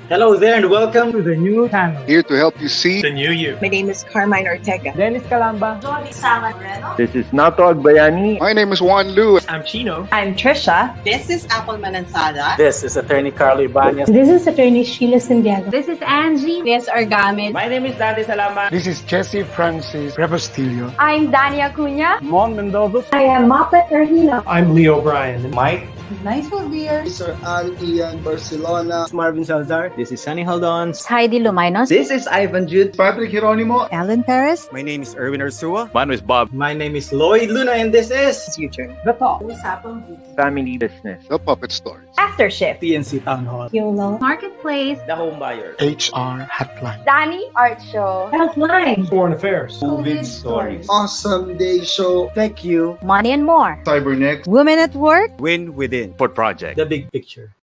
Hello there and welcome to the new channel. Here to help you see the new you. My name is Carmine Ortega. Dennis Calamba. This is Nato Agbayani. My name is Juan Lu. I'm Chino. I'm Trisha. This is Apple Manansada. This is Attorney Carlo Ibanez. This is Attorney Sheila Santiago. This is Angie. This is Orgamid. My name is Dante Salama. This is Jesse Francis Rebastillo. I'm Dania Cunha. Mon Mendoza. I am Mapet Erhino. I'm Leo Bryan. Mike. Nice for beer. Sir Al Ian Barcelona. Marvin Salazar. This is Sunny Haldon. Heidi Lumainos. This is Ivan Jude. Patrick Geronimo. Alan Perez. My name is Erwin Ursua. Mine is Bob. My name is Lloyd Luna and this is Future. The Talk. Family Business. The Puppet Stories. After Shift. TNC Town Hall. YOLO. Marketplace. The Home Buyer. HR Hotline. Danny Art Show. Healthline. Foreign Affairs. COVID Stories. Awesome Day Show. Thank you. Money and More. Cybernext. Women at Work. Win Within. Port Project. The Big Picture.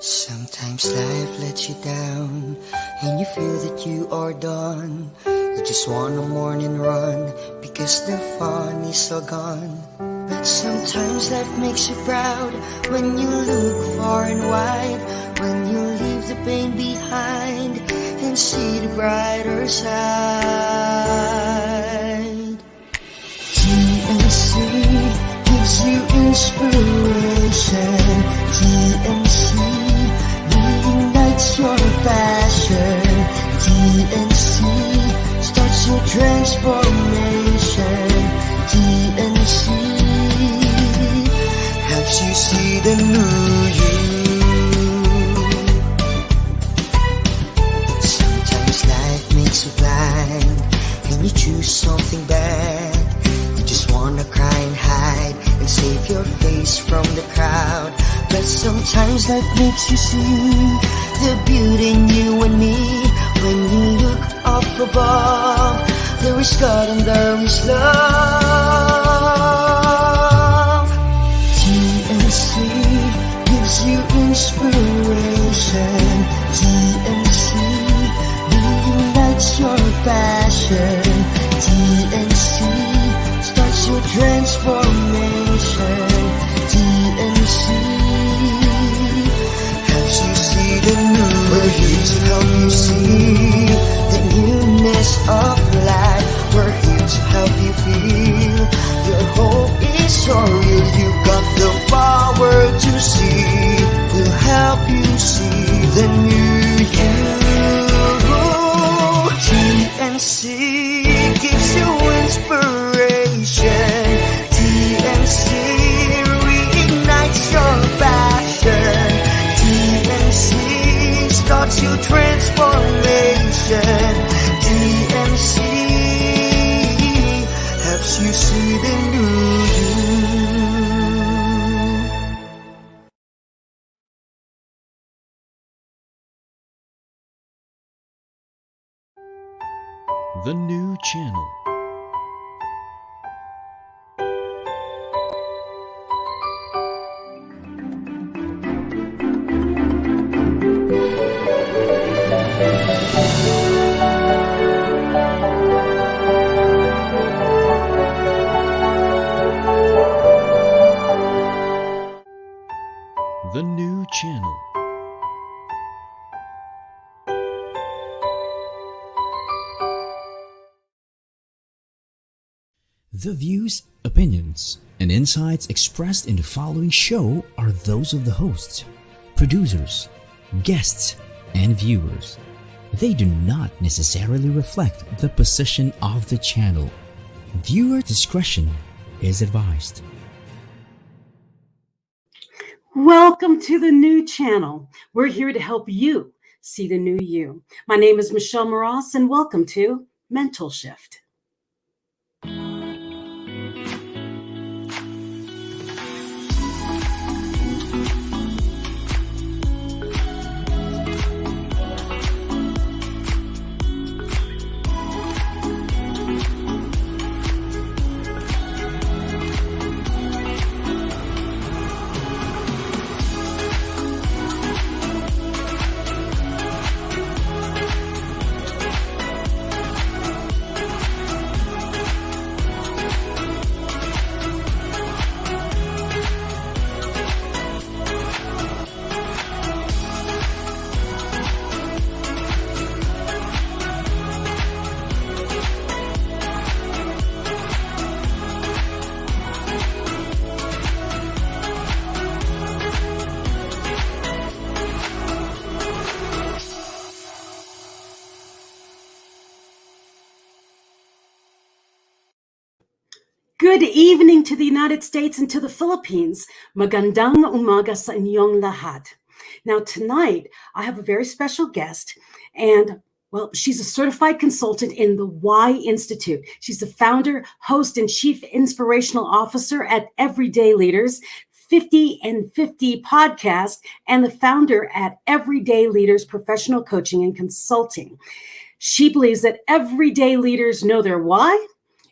Sometimes life lets you down and you feel that you are done. You just want a morning run because the fun is all gone. Sometimes life makes you proud when you look far and wide, when you leave the pain behind and see the brighter side. TNC gives you inspiration. TNC reignites your passion. TNC starts your transformation. TNC helps you see the new you. Sometimes life makes you blind and you choose something bad. You just wanna cry and hide and save your face from the crowd. But sometimes life makes you see the beauty in you and me. When you look up above, there is God and there is love. TNC gives you inspiration. TNC reignites your passion. TNC starts your transformation. TNC helps you see the new. We're here to help you see the newness of life. We're here to help you feel your hope is so real. You got the power to see. We'll help you see the new you. TNC gives you inspiration. TNC reignites your passion. TNC starts your transformation. TNC helps you see the new you. The new channel. The new channel. The views, opinions, and insights expressed in the following show are those of the hosts, producers, guests, and viewers. They do not necessarily reflect the position of the channel. Viewer discretion is advised. Welcome to the new channel. We're here to help you see the new you. My name is Michelle Mras, and welcome to Mental Shift. Good evening to the United States and to the Philippines. Magandang umaga sa inyong lahat. Now, tonight, I have a very special guest, and well, she's a certified consultant in the Y Institute. She's the founder, host, and chief inspirational officer at Everyday Leaders, 50 and 50 podcast, and the founder at Everyday Leaders Professional Coaching and Consulting. She believes that everyday leaders know their why,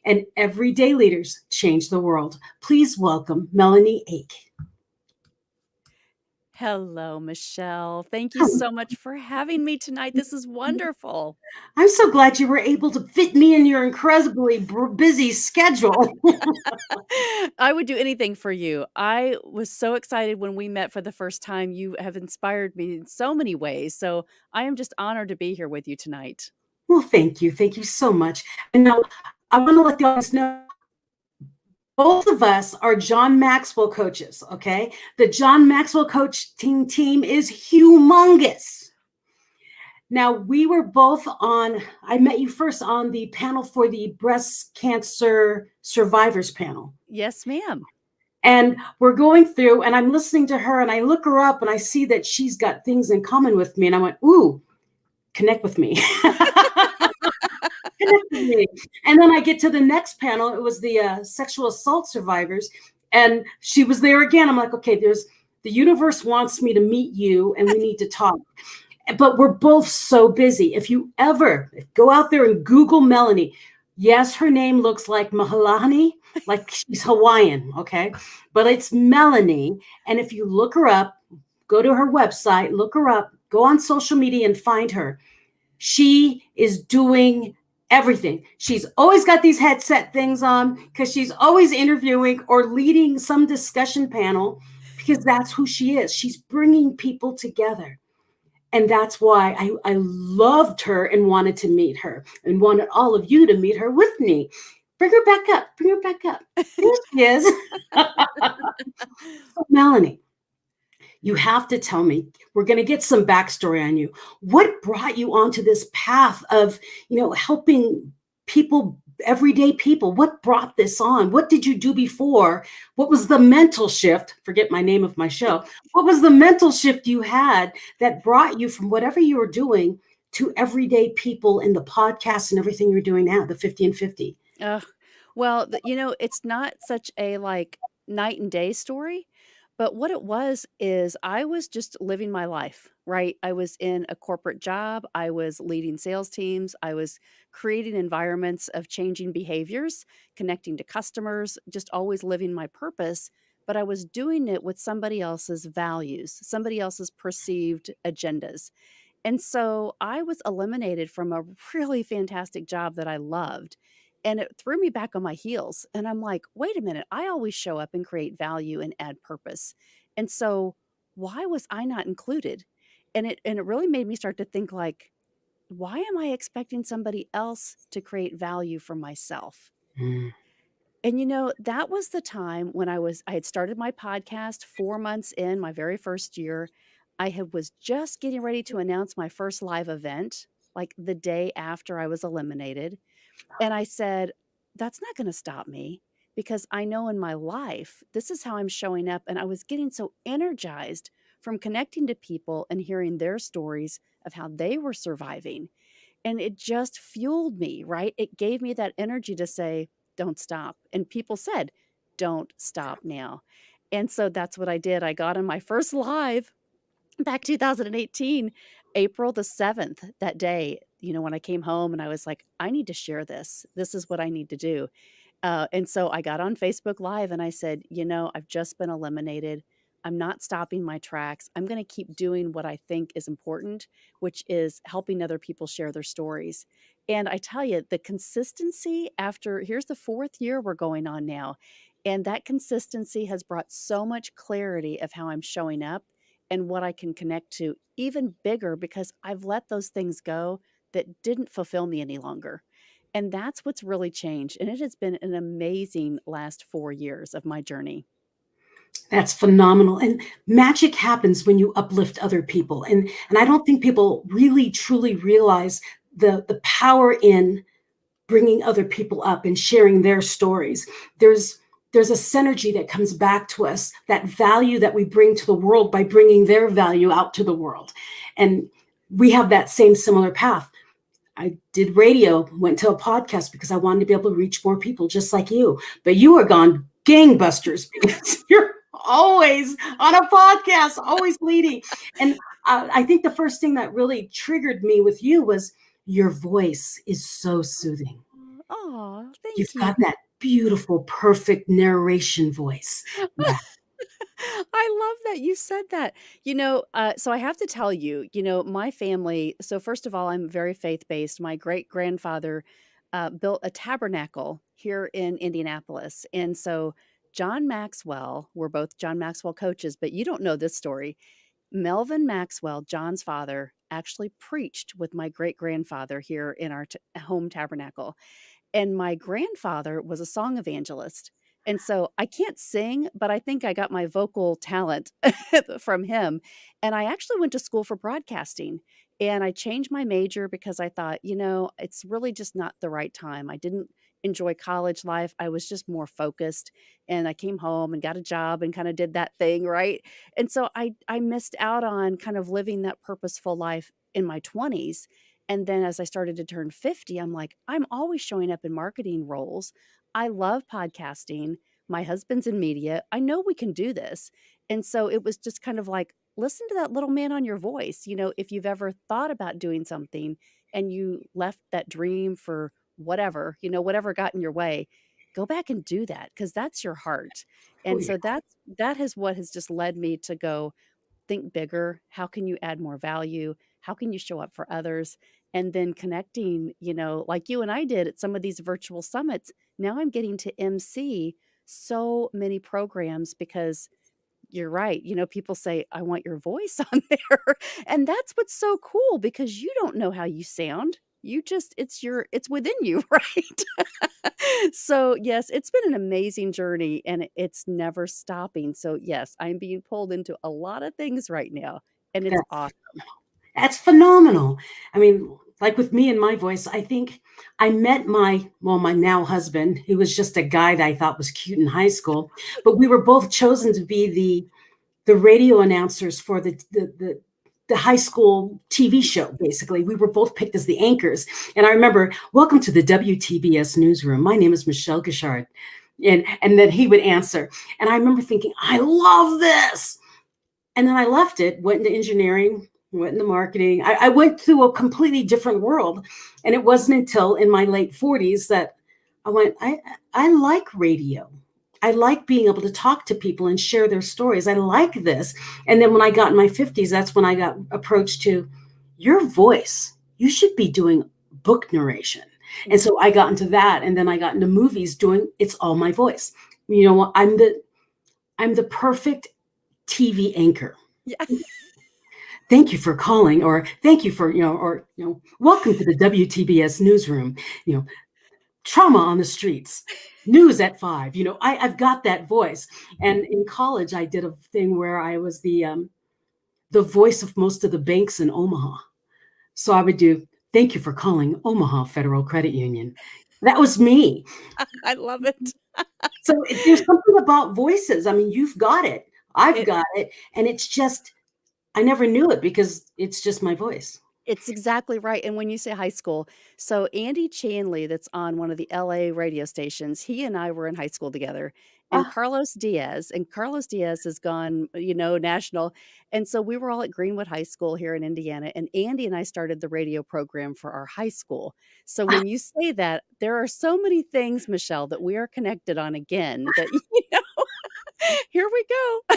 and everyday leaders change the world. Please welcome Melahni Ake. Hello, Michelle. Thank you so much for having me tonight. This is wonderful. I'm so glad you were able to fit me in your incredibly busy schedule. I would do anything for you. I was so excited when we met for the first time. You have inspired me in so many ways. So I am just honored to be here with you tonight. Well, thank you. Thank you so much. And now I want to let the audience know, both of us are John Maxwell coaches, okay? The John Maxwell coaching team is humongous. Now, we were both I met you first on the panel for the breast cancer survivors panel. Yes, ma'am. And we're going through, and I'm listening to her, and I look her up, and I see that she's got things in common with me. And I went, ooh, connect with me. And then I get to the next panel. It was the sexual assault survivors. And she was there again. I'm like, okay, the universe wants me to meet you and we need to talk. But we're both so busy. If you ever go out there and Google Melahni, yes, her name looks like Melahni, like she's Hawaiian, okay? But it's Melahni. And if you look her up, go to her website, look her up, go on social media and find her. She is doing everything. She's always got these headset things on because she's always interviewing or leading some discussion panel because that's who she is. She's bringing people together. And that's why I loved her and wanted to meet her and wanted all of you to meet her with me. Bring her back up. Bring her back up. There she is. So, Melahni, you have to tell me, we're going to get some backstory on you. What brought you onto this path of, helping people, everyday people? What brought this on? What did you do before? What was the mental shift? Forget my name of my show. What was the mental shift you had that brought you from whatever you were doing to everyday people in the podcast and everything you're doing now, the 50 and 50? Well, it's not such a night and day story. But what it was is I was just living my life, right? I was in a corporate job. I was leading sales teams. I was creating environments of changing behaviors, connecting to customers, just always living my purpose. But I was doing it with somebody else's values, somebody else's perceived agendas. And so I was eliminated from a really fantastic job that I loved. And it threw me back on my heels. And I'm like, wait a minute, I always show up and create value and add purpose. And so why was I not included? And it really made me start to think why am I expecting somebody else to create value for myself? And that was the time when I had started my podcast 4 months in my very first year. I was just getting ready to announce my first live event, like the day after I was eliminated. And I said, that's not going to stop me because I know in my life, this is how I'm showing up. And I was getting so energized from connecting to people and hearing their stories of how they were surviving. And it just fueled me, right? It gave me that energy to say, don't stop. And people said, don't stop now. And so that's what I did. I got on my first live back 2018, April the 7th, that day, when I came home and I was like, I need to share this. This is what I need to do. And so I got on Facebook Live and I said, I've just been eliminated. I'm not stopping my tracks. I'm going to keep doing what I think is important, which is helping other people share their stories. And I tell you, the consistency here's the 4th year we're going on now. And that consistency has brought so much clarity of how I'm showing up and what I can connect to even bigger because I've let those things go that didn't fulfill me any longer. And that's what's really changed. And it has been an amazing last 4 years of my journey. That's phenomenal. And magic happens when you uplift other people. And I don't think people really, truly realize the power in bringing other people up and sharing their stories. There's a synergy that comes back to us, that value that we bring to the world by bringing their value out to the world. And we have that same similar path. I did radio, went to a podcast because I wanted to be able to reach more people just like you. But you are gone gangbusters because you're always on a podcast, always leading. And I think the first thing that really triggered me with you was your voice is so soothing. Oh, thank You've you. got that beautiful, perfect narration voice. Yeah. I love that you said that. So I have to tell you, my family. So first of all, I'm very faith-based. My great-grandfather built a tabernacle here in Indianapolis. And so John Maxwell, we're both John Maxwell coaches, but you don't know this story. Melvin Maxwell, John's father, actually preached with my great-grandfather here in our home tabernacle. And my grandfather was a song evangelist. And so I can't sing, but I think I got my vocal talent from him. And I actually went to school for broadcasting. And I changed my major because I thought, it's really just not the right time. I didn't enjoy college life. I was just more focused. And I came home and got a job and kind of did that thing, right? And so I missed out on kind of living that purposeful life in my 20s. And then as I started to turn 50, I'm like, I'm always showing up in marketing roles. I love podcasting. My husband's in media. I know we can do this. And so it was just kind of like, listen to that little man on your voice. If you've ever thought about doing something and you left that dream for whatever, whatever got in your way, go back and do that because that's your heart. And so that is what has just led me to go, think bigger. How can you add more value? How can you show up for others? And then connecting, like you and I did at some of these virtual summits. Now I'm getting to MC so many programs because you're right. People say, I want your voice on there. And that's what's so cool because you don't know how you sound. It's within you, right? So yes, it's been an amazing journey and it's never stopping. So yes, I'm being pulled into a lot of things right now and it's awesome. That's phenomenal. I mean, like with me and my voice, I think I met my now husband, who was just a guy that I thought was cute in high school, but we were both chosen to be the radio announcers for the high school TV show. Basically, we were both picked as the anchors. And I remember, welcome to the WTBS newsroom. My name is Michelle Gashard. And then he would answer. And I remember thinking, I love this. And then I left it, went into engineering, went into marketing. I went through a completely different world. And it wasn't until in my late 40s that I went, I like radio. I like being able to talk to people and share their stories. I like this. And then when I got in my 50s, that's when I got approached to your voice. You should be doing book narration. And so I got into that. And then I got into movies doing it's all my voice. You know what? I'm the perfect TV anchor. Yeah. Thank you for calling, or thank you for, welcome to the WTBS newsroom, trauma on the streets, news at 5, I've got that voice. And in college, I did a thing where I was the voice of most of the banks in Omaha. So I would do, thank you for calling Omaha Federal Credit Union. That was me. I love it. So there's something about voices. I mean, you've got it. I've got it. And it's just, I never knew it because it's just my voice. It's exactly right. And when you say high school, so Andy Chanley, that's on one of the LA radio stations, he and I were in high school together. And Carlos Diaz has gone, national. And so we were all at Greenwood High School here in Indiana. And Andy and I started the radio program for our high school. So when you say that, there are so many things, Michelle, that we are connected on again that, here we go.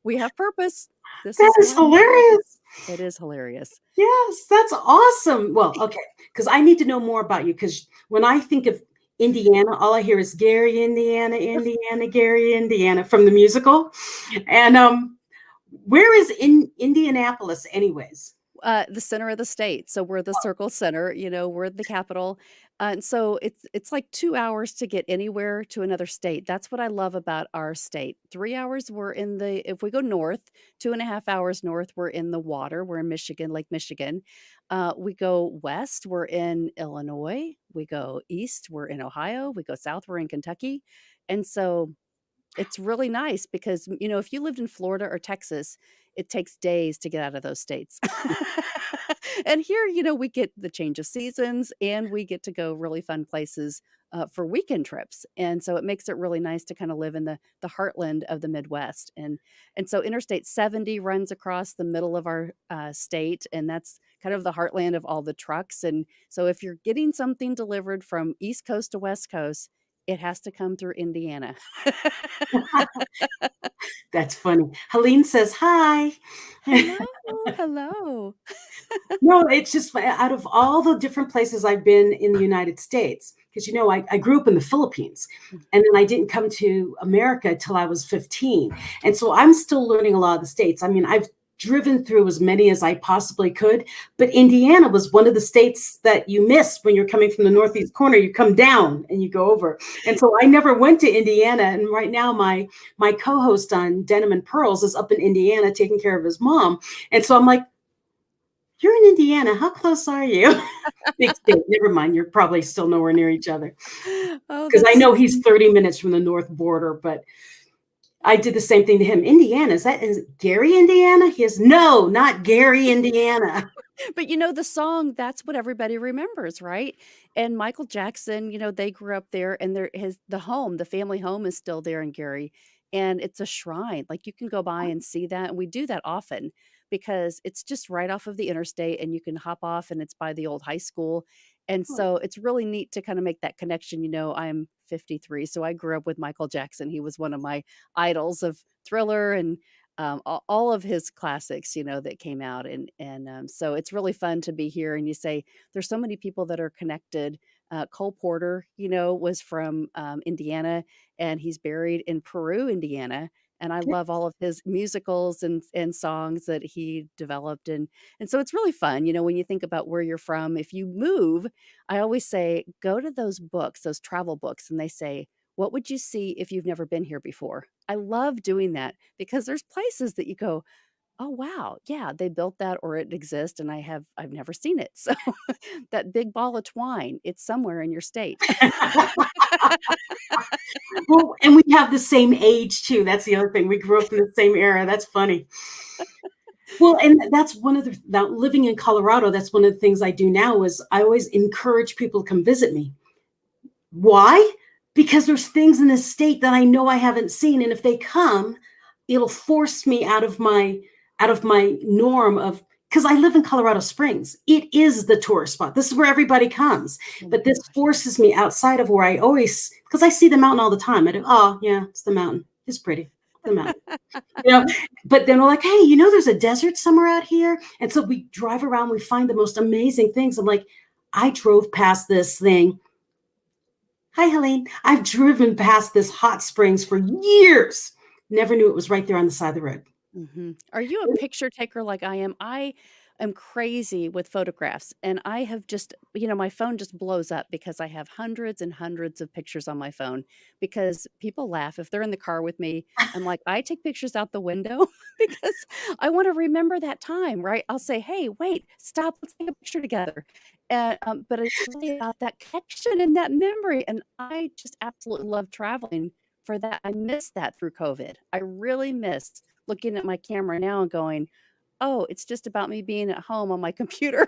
We have purpose. That is hilarious. It is hilarious. Yes, that's awesome. Well, okay, because I need to know more about you. Because when I think of Indiana, all I hear is Gary, Indiana, Indiana, Gary, Indiana from the musical. And where is Indianapolis, anyways? The center of the state. So we're the Circle Center. We're the capital. And so it's like 2 hours to get anywhere to another state. That's what I love about our state. 3 hours, we're in the if we go north, 2.5 hours north, we're in the water. We're in Michigan, Lake Michigan. We go west, we're in Illinois. We go east, we're in Ohio. We go south, we're in Kentucky. And so it's really nice because, if you lived in Florida or Texas, it takes days to get out of those states. And here, we get the change of seasons and we get to go really fun places for weekend trips. And so it makes it really nice to kind of live in the heartland of the Midwest. And so Interstate 70 runs across the middle of our state, and that's kind of the heartland of all the trucks. And so if you're getting something delivered from East Coast to West Coast, it has to come through Indiana. That's funny. Helene says hi. Hello. Hello. No, it's just out of all the different places I've been in the United States, because I grew up in the Philippines, and then I didn't come to America till I was 15. And so I'm still learning a lot of the states. I mean, I've driven through as many as I possibly could, but Indiana was one of the states that you miss when you're coming from the northeast corner. You come down and you go over. And so I never went to Indiana. And right now my co-host on Denim and Pearls is up in Indiana taking care of his mom. And so I'm like, you're in Indiana. How close are you? Big state. Never mind. You're probably still nowhere near each other. Because I know he's 30 minutes from the north border, but I did the same thing to him. Indiana, is it Gary, Indiana? He has, no, not Gary, Indiana. But the song, that's what everybody remembers, right? And Michael Jackson, they grew up there, and the family home is still there in Gary, and it's a shrine. Like, you can go by and see that, and we do that often because it's just right off of the interstate, and you can hop off, and it's by the old high school. And so it's really neat to kind of make that connection. I'm 53, so I grew up with Michael Jackson. He was one of my idols of Thriller and all of his classics, that came out. And so it's really fun to be here. And you say there's so many people that are connected. Cole Porter, was from Indiana, and he's buried in Peru, Indiana. And I love all of his musicals and songs that he developed. And so it's really fun, when you think about where you're from. If you move, I always say, go to those books, those travel books, and they say, what would you see if you've never been here before? I love doing that because there's places that you go, oh, wow, yeah, they built that or it exists, and I've never seen it. So that big ball of twine, it's somewhere in your state. Well, and we have the same age too. That's the other thing. We grew up in the same era. That's funny. Well, and that's now living in Colorado, that's one of the things I do now is I always encourage people to come visit me. Why? Because there's things in this state that I know I haven't seen. And if they come, it'll force me out of my norm of, because I live in Colorado Springs. It is the tourist spot. This is where everybody comes. But this forces me outside of where I always, because I see the mountain all the time. I do, oh, yeah, it's the mountain. It's pretty. The mountain. But then we're like, hey, there's a desert somewhere out here. And so we drive around, we find the most amazing things. I'm like, I drove past this thing. Hi, Helene. I've driven past this hot springs for years. Never knew it was right there on the side of the road. Mm-hmm. Are you a picture taker like I am? I am crazy with photographs, and I have just, my phone just blows up because I have hundreds and hundreds of pictures on my phone because people laugh if they're in the car with me. I'm like, I take pictures out the window because I want to remember that time, right? I'll say, hey, wait, stop, let's take a picture together. But it's really about that connection and that memory. And I just absolutely love traveling for that. I missed that through COVID. I really missed looking at my camera now and going, oh, it's just about me being at home on my computer.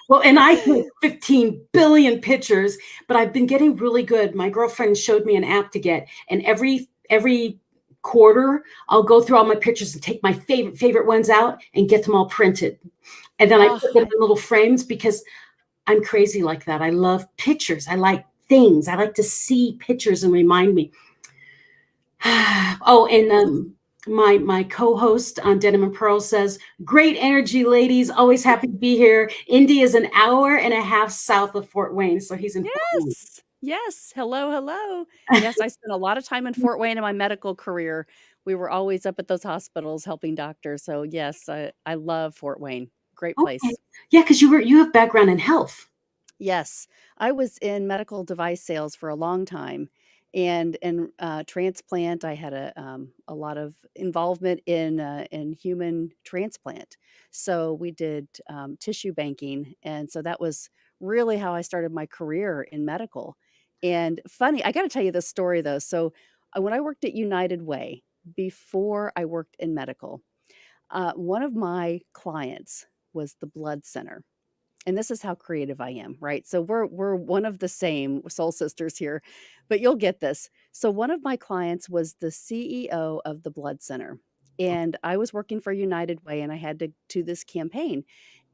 Well, and I take 15 billion pictures, but I've been getting really good. My girlfriend showed me an app to get, and every quarter, I'll go through all my pictures and take my favorite ones out and get them all printed. And then I put them in little frames because I'm crazy like that. I love pictures. I like things. I like to see pictures and remind me. Oh, and my co-host on Denim and Pearl says, great energy, ladies. Always happy to be here. Indy is an hour and a half south of Fort Wayne. So he's in Fort Wayne. Yes. Hello. Yes, I spent a lot of time in Fort Wayne in my medical career. We were always up at those hospitals helping doctors. So yes, I love Fort Wayne. Great place. Okay. Yeah, because you have background in health. Yes, I was in medical device sales for a long time, and transplant. I had a lot of involvement in human transplant. So we did tissue banking, and so that was really how I started my career in medical. And funny, I got to tell you this story though. So when I worked at United Way before I worked in medical, one of my clients was the blood center, and this is how creative I am, right? So we're one of the same soul sisters here, but you'll get this. So one of my clients was the CEO of the blood center, and I was working for United Way, and I had to do this campaign,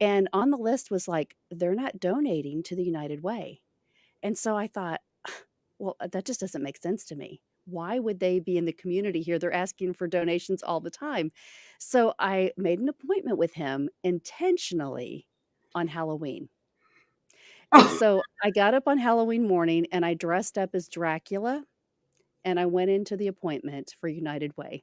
and on the list was like, they're not donating to the United Way, and so I thought, well, that just doesn't make sense to me. Why would they be in the community here? They're asking for donations all the time. So I made an appointment with him intentionally on Halloween. And so I got up on Halloween morning and I dressed up as Dracula and I went into the appointment for United Way.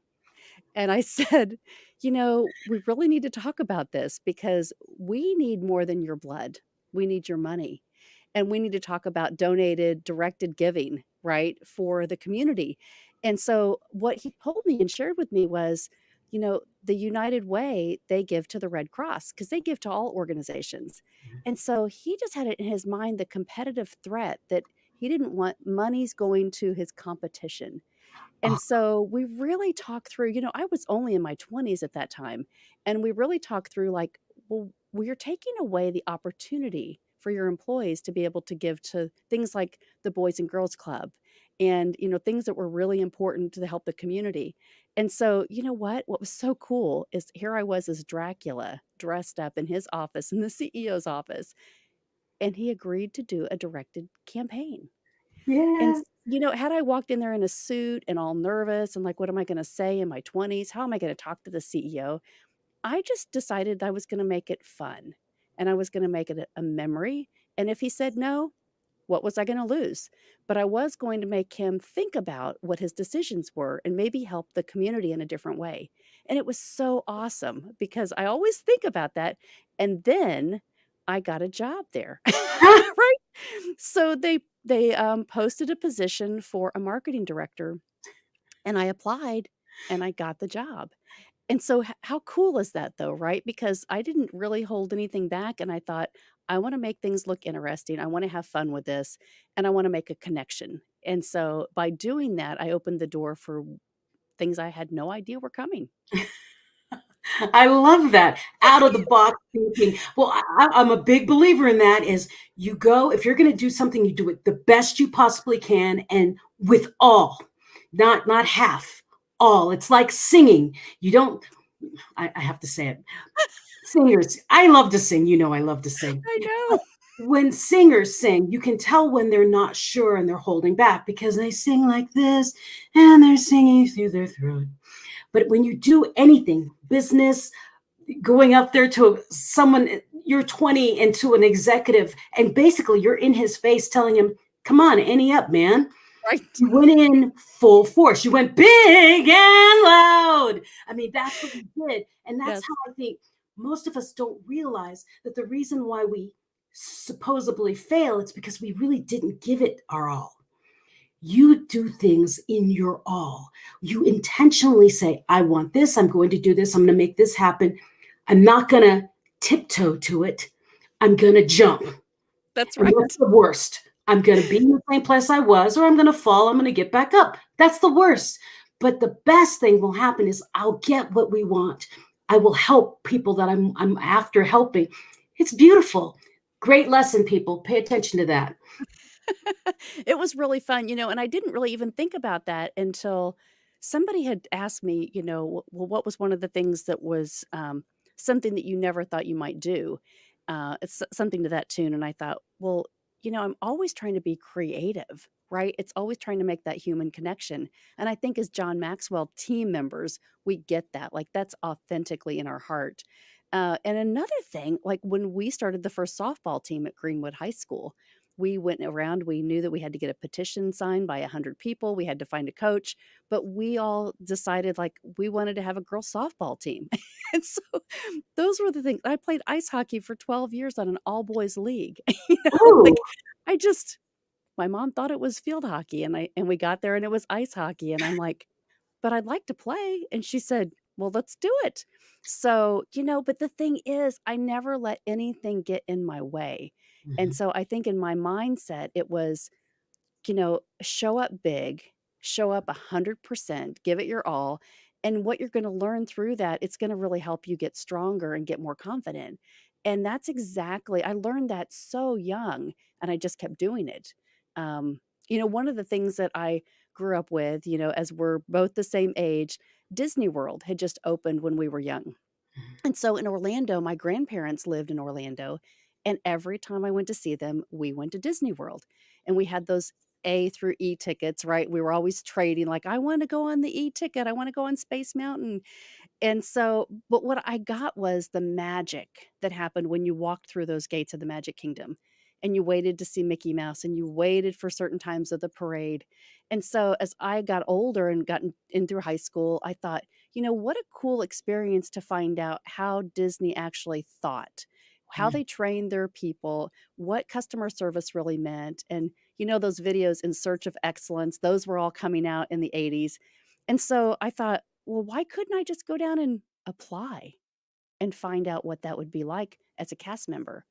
And I said, we really need to talk about this because we need more than your blood. We need your money. And we need to talk about donated, directed giving, right, for the community. And so what he told me and shared with me was, the United Way, they give to the Red Cross because they give to all organizations. And so he just had it in his mind the competitive threat that he didn't want monies going to his competition. And so we really talked through, I was only in my 20s at that time. And we really talked through like, well, you're taking away the opportunity for your employees to be able to give to things like the Boys and Girls Club and, things that were really important to help the community. And so, you know what was so cool is here I was as Dracula dressed up in his office, in the CEO's office, and he agreed to do a directed campaign. And, Yeah. had I walked in there in a suit and all nervous and like, what am I going to say in my 20s? How am I going to talk to the CEO? I just decided I was going to make it fun and I was going to make it a memory. And if he said no, what was I going to lose? But I was going to make him think about what his decisions were and maybe help the community in a different way. And it was so awesome because I always think about that. And then I got a job there. Right? So they posted a position for a marketing director and I applied and I got the job. And so how cool is that though, right? Because I didn't really hold anything back and I thought I want to make things look interesting. I want to have fun with this and I want to make a connection. And so by doing that, I opened the door for things I had no idea were coming. I love that out of the box thinking. Well, I'm a big believer in that is you go, if you're going to do something, you do it the best you possibly can and with all, not half, all. It's like singing. You don't, I have to say it. Singers, I love to sing. I love to sing. I know. When singers sing, you can tell when they're not sure and they're holding back because they sing like this and they're singing through their throat. But when you do anything, business, going up there to someone, you're 20 and to an executive, and basically you're in his face telling him, come on, ante up, man. Right. You went in full force. You went big and loud. I mean, that's what you did. And that's how I think most of us don't realize that the reason why we supposedly fail, it's because we really didn't give it our all. You do things in your all. You intentionally say, I want this. I'm going to do this. I'm going to make this happen. I'm not going to tiptoe to it. I'm going to jump. That's right. And that's the worst. I'm going to be in the same place I was, or I'm going to fall. I'm going to get back up. That's the worst. But the best thing will happen is I'll get what we want. I will help people that I'm after helping. It's beautiful. Great lesson, people. Pay attention to that. It was really fun, and I didn't really even think about that until somebody had asked me, well, what was one of the things that was something that you never thought you might do? It's something to that tune. And I thought, well, I'm always trying to be creative, right? It's always trying to make that human connection. And I think as John Maxwell team members, we get that. Like that's authentically in our heart. And another thing, like when we started the first softball team at Greenwood High School, we went around, we knew that we had to get a petition signed by 100 people. We had to find a coach, but we all decided like we wanted to have a girls softball team. And so those were the things. I played ice hockey for 12 years on an all boys league. Like I just, my mom thought it was field hockey, and we got there and it was ice hockey. And I'm like, but I'd like to play. And she said, well, let's do it. So, but the thing is, I never let anything get in my way. And so I think in my mindset, it was, show up big, show up 100%, give it your all. And what you're going to learn through that, it's going to really help you get stronger and get more confident. And that's exactly, I learned that so young, and I just kept doing it. One of the things that I grew up with, as we're both the same age, Disney World had just opened when we were young. And so in Orlando, my grandparents lived in Orlando. And every time I went to see them, we went to Disney World. And we had those A through E tickets, right? We were always trading, like, I want to go on the E ticket. I want to go on Space Mountain. And so, but what I got was the magic that happened when you walked through those gates of the Magic Kingdom and you waited to see Mickey Mouse and you waited for certain times of the parade. And so as I got older and got in through high school, I thought, what a cool experience to find out how Disney actually thought, how they trained their people, what customer service really meant. And, those videos In Search of Excellence, those were all coming out in the 80s. And so I thought, well, why couldn't I just go down and apply and find out what that would be like as a cast member?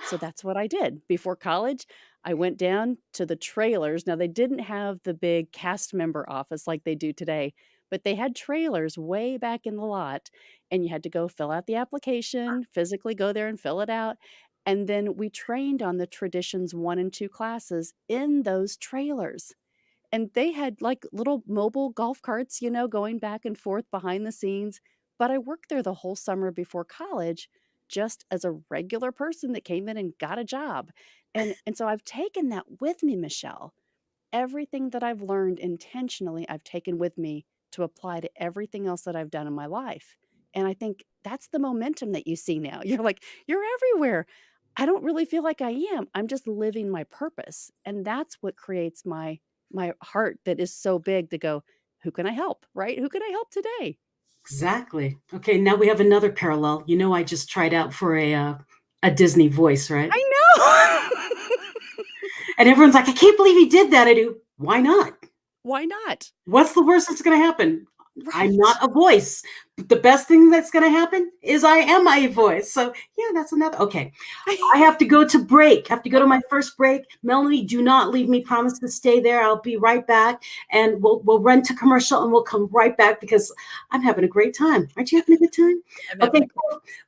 So that's what I did. Before college, I went down to the trailers. Now, they didn't have the big cast member office like they do today, but they had trailers way back in the lot, and you had to go fill out the application, physically go there and fill it out. And then we trained on the Traditions 1 and 2 classes in those trailers. And they had like little mobile golf carts, going back and forth behind the scenes. But I worked there the whole summer before college, just as a regular person that came in and got a job. And so I've taken that with me, Michelle. Everything that I've learned intentionally, I've taken with me to apply to everything else that I've done in my life. And I think that's the momentum that you see now. You're like, you're everywhere. I don't really feel like I am. I'm just living my purpose. And that's what creates my heart that is so big to go, who can I help, right? Who can I help today? Exactly. Okay, now we have another parallel. I just tried out for a Disney voice, right? I know. And everyone's like, I can't believe he did that. I do. Why not? Why not? What's the worst that's going to happen? Right. I'm not a voice. But the best thing that's going to happen is I am a voice. So yeah, that's another. Okay. I have to go to break. I have to go to my first break. Melanie, do not leave me. Promise to stay there. I'll be right back. And we'll run to commercial and we'll come right back because I'm having a great time. Aren't you having a good time? Okay,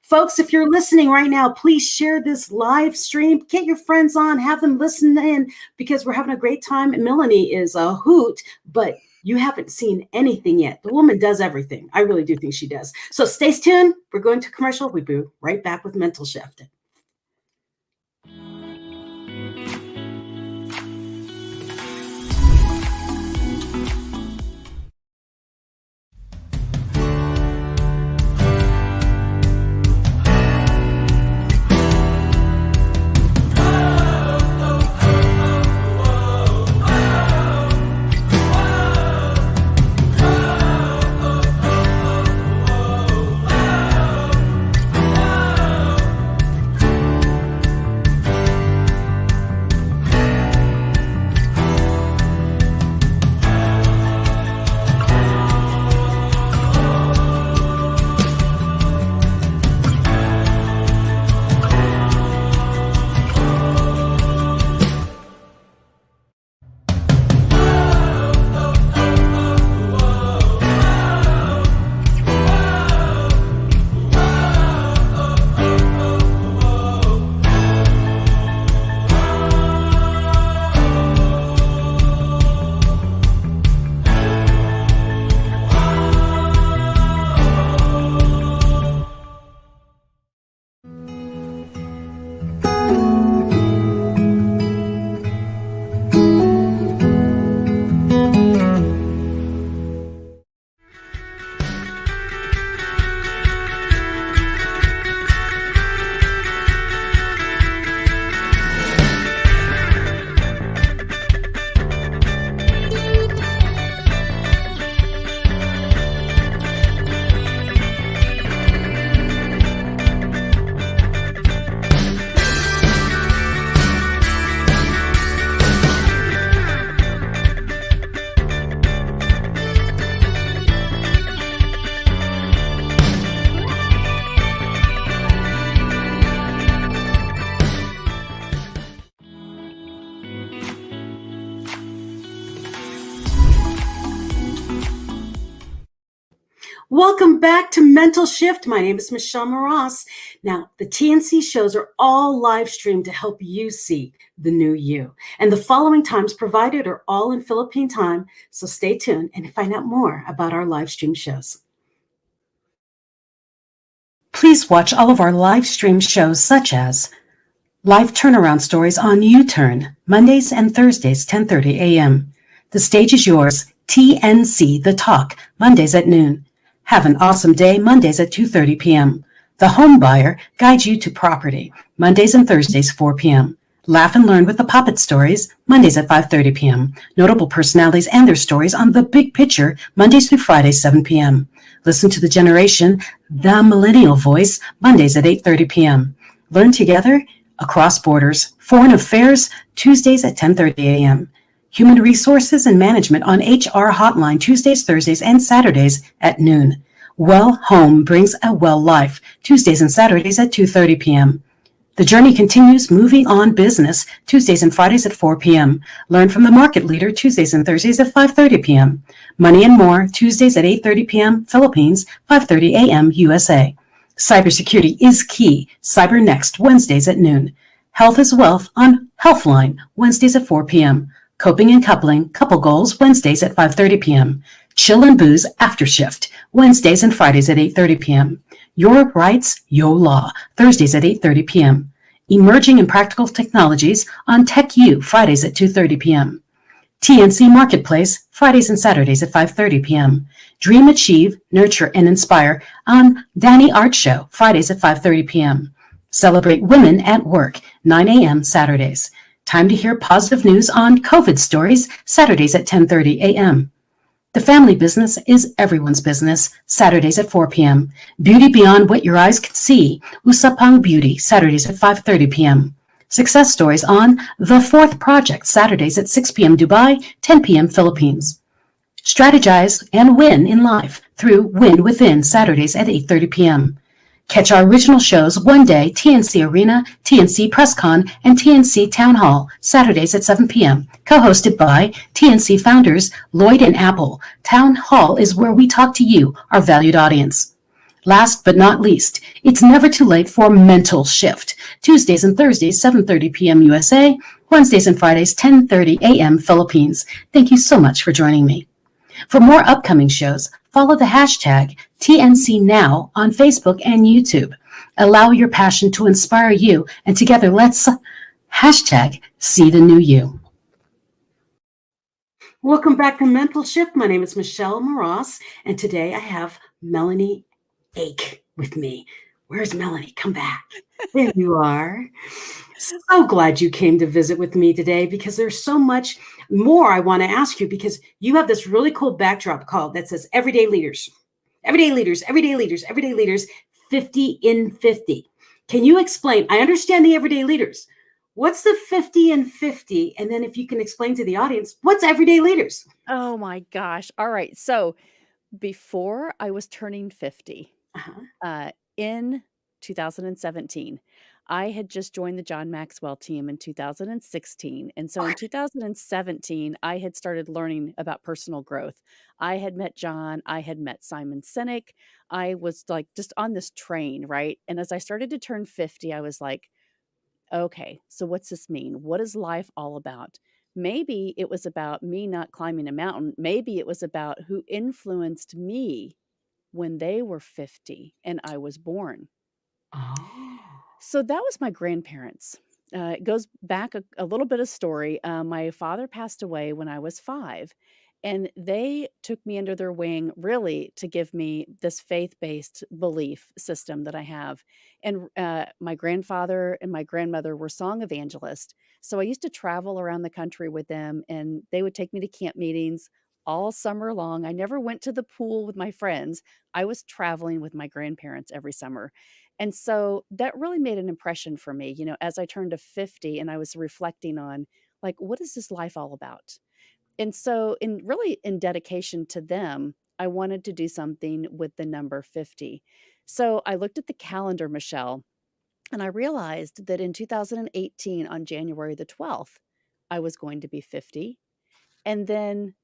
folks, if you're listening right now, please share this live stream. Get your friends on, have them listen in because we're having a great time. And Melanie is a hoot, but you haven't seen anything yet. The woman does everything. I really do think she does. So stay tuned. We're going to commercial. We'll be right back with Mental Shift. Welcome back to Mental Shift. My name is Michelle Mras. Now, the TNC shows are all live streamed to help you see the new you. And the following times provided are all in Philippine time, so stay tuned and find out more about our live stream shows. Please watch all of our live stream shows such as Live Turnaround Stories on U-Turn, Mondays and Thursdays, 10:30 a.m. The Stage is Yours, TNC The Talk, Mondays at noon. Have an Awesome Day, Mondays at 2:30 p.m. The Home Buyer guides you to property, Mondays and Thursdays, 4 p.m. Laugh and Learn with the Puppet Stories, Mondays at 5:30 p.m. Notable personalities and their stories on The Big Picture, Mondays through Fridays, 7 p.m. Listen to The Generation, The Millennial Voice, Mondays at 8:30 p.m. Learn Together, Across Borders, Foreign Affairs, Tuesdays at 10:30 a.m. Human Resources and Management on HR Hotline, Tuesdays, Thursdays, and Saturdays at noon. Well Home Brings a Well Life, Tuesdays and Saturdays at 2:30 p.m. The Journey Continues Moving On Business, Tuesdays and Fridays at 4 p.m. Learn from the Market Leader, Tuesdays and Thursdays at 5:30 p.m. Money and More, Tuesdays at 8:30 p.m. Philippines, 5:30 a.m. USA. Cybersecurity is Key, Cyber Next, Wednesdays at noon. Health is Wealth on Healthline, Wednesdays at 4 p.m. Coping and Coupling, Couple Goals, Wednesdays at 5:30 p.m. Chill and Booze After Shift, Wednesdays and Fridays at 8:30 p.m. Your Rights, Your Law, Thursdays at 8:30 p.m. Emerging and Practical Technologies on Tech U, Fridays at 2:30 p.m. TNC Marketplace, Fridays and Saturdays at 5:30 p.m. Dream, Achieve, Nurture, and Inspire on Danny Art Show, Fridays at 5:30 p.m. Celebrate Women at Work, 9 a.m. Saturdays. Time to hear positive news on COVID stories, Saturdays at 10:30 a.m. The Family Business is Everyone's Business, Saturdays at 4 p.m. Beauty Beyond What Your Eyes Can See, Usapang Beauty, Saturdays at 5:30 p.m. Success Stories on The Fourth Project, Saturdays at 6 p.m. Dubai, 10 p.m. Philippines. Strategize and win in life through Win Within, Saturdays at 8:30 p.m. Catch our original shows One Day, TNC Arena, TNC PressCon, and TNC Town Hall, Saturdays at 7 p.m., co-hosted by TNC founders Lloyd and Apple. Town Hall is where we talk to you, our valued audience. Last but not least, it's never too late for Mental Shift, Tuesdays and Thursdays, 7:30 p.m. USA, Wednesdays and Fridays, 10:30 a.m. Philippines. Thank you so much for joining me. For more upcoming shows, follow the hashtag TNCNow on Facebook and YouTube. Allow your passion to inspire you, and together let's hashtag see the new you. Welcome back to Mental Shift. My name is Michelle Mras, and today I have Melahni Ake with me. Where's Melahni? Come back. There you are. So glad you came to visit with me today because there's so much more I want to ask you because you have this really cool backdrop called that says Everyday Leaders. Everyday Leaders, Everyday Leaders, Everyday Leaders, 50 in 50. Can you explain? I understand the Everyday Leaders. What's the 50 and 50? And then if you can explain to the audience, what's Everyday Leaders? Oh my gosh. All right. So before I was turning 50, in 2017, I had just joined the John Maxwell team in 2016. And so in 2017, I had started learning about personal growth. I had met John, I had met Simon Sinek. I was like just on this train, right? And as I started to turn 50, I was like, okay, so what's this mean? What is life all about? Maybe it was about me not climbing a mountain. Maybe it was about who influenced me when they were 50 and I was born. So that was my grandparents. It goes back a little bit of story. My father passed away when I was 5, and they took me under their wing really to give me this faith-based belief system that I have. And my grandfather and my grandmother were song evangelists. So I used to travel around the country with them, and they would take me to camp meetings all summer long. I never went to the pool with my friends. I was traveling with my grandparents every summer. And so that really made an impression for me, you know, as I turned to 50 and I was reflecting on like, what is this life all about? And so in dedication to them, I wanted to do something with the number 50. So I looked at the calendar, Michelle, and I realized that in 2018 on January the 12th, I was going to be 50. And then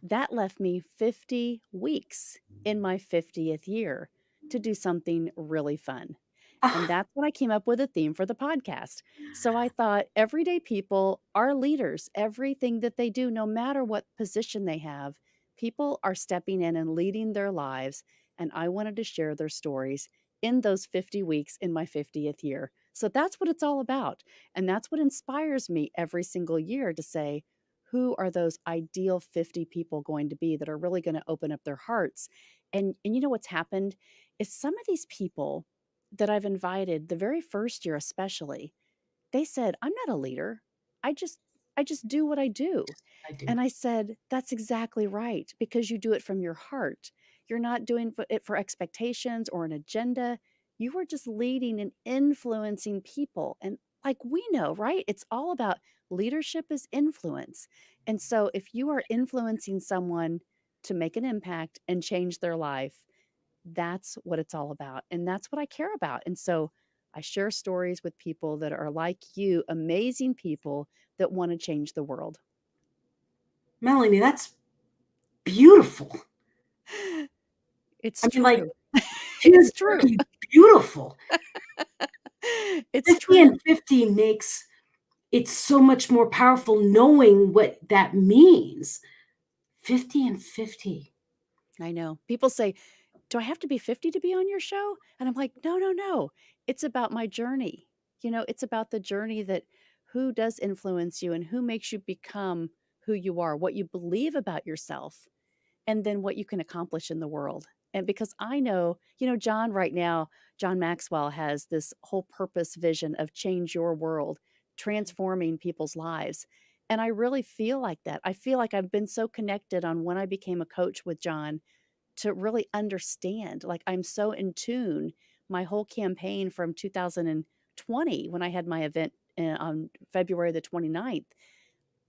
that left me 50 weeks in my 50th year to do something really fun. And that's when I came up with a theme for the podcast. So I thought everyday people are leaders. Everything that they do, no matter what position they have, people are stepping in and leading their lives. And I wanted to share their stories in those 50 weeks in my 50th year. So that's what it's all about. And that's what inspires me every single year to say, who are those ideal 50 people going to be that are really going to open up their hearts? And you know what's happened is some of these people that I've invited the very first year especially, they said, "I'm not a leader. I just I just do what I do." And I said, "That's exactly right, because you do it from your heart. You're not doing it for expectations or an agenda. You are just leading and influencing people." And like we know, right? It's all about leadership is influence. And so if you are influencing someone to make an impact and change their life, that's what it's all about. And that's what I care about. And so I share stories with people that are like you, amazing people that want to change the world. Melanie, that's beautiful. It's I mean, true. like, It's true. beautiful. It's 50 true. and 50 makes it so much more powerful knowing what that means. 50 and 50. I know. People say, "Do I have to be 50 to be on your show?" And I'm like, "No, no, no. It's about my journey. It's about the journey that who does influence you and who makes you become who you are, what you believe about yourself, and then what you can accomplish in the world." And because I know, John right now, John Maxwell has this whole purpose vision of change your world, transforming people's lives. And I really feel like that. I feel like I've been so connected on when I became a coach with John to really understand. Like I'm so in tune. My whole campaign from 2020, when I had my event on February the 29th,